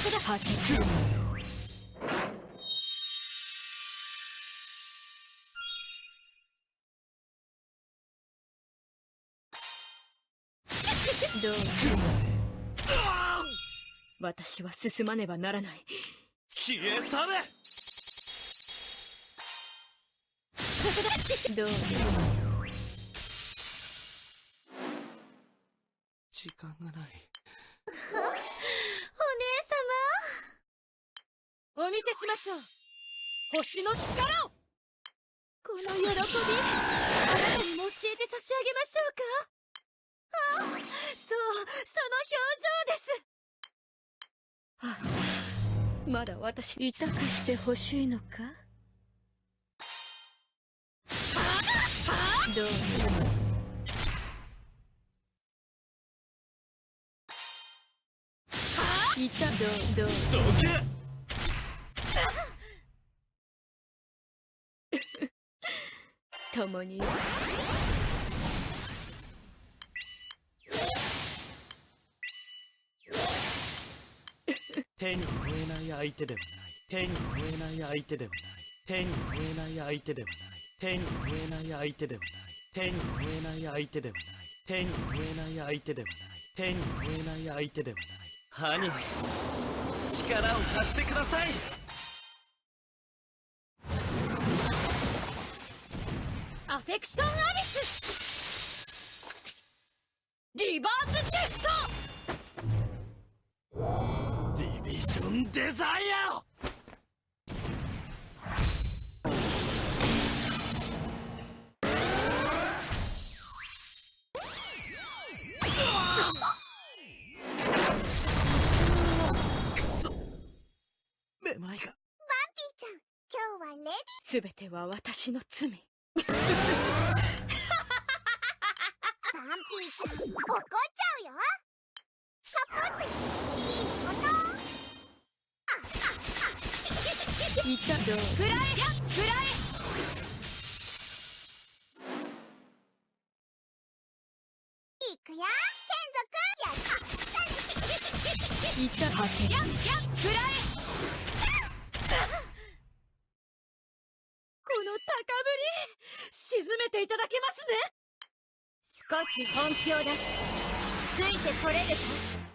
こだ。はじく。どうぞ。私は進まねばならない。消え去れ。ここだ。どうぞ。時間がない。お姉様、お見せしましょう。星の力を。この喜び、あなたにも教えて差し上げましょうか。あ、そう、その表情です。あ、まだ私痛くしてほしいのか。どうぞ。いた。どうどけ。共に手に負えない相手ではない。手に負えない相手ではない。手に負えない相手ではない。手に負えない相手ではない。手に負えない相手ではない。手に負えない相手ではない。手に負えない相手ではない。ハニー、力を貸してください。アフェクションアビス。リバースシフト。ディビジョンデザイア。めまいが。バンピーちゃん、今日はレディー。すべては私の罪。バンピーちゃん、怒っちゃうよ。カポッといいもの。いた。どう。くらえや、くらえ。いくよ、剣族。いた。はせ。や、くらえ。この高ぶり、沈めていただけますね。少し本気を出す。ついてこれるか。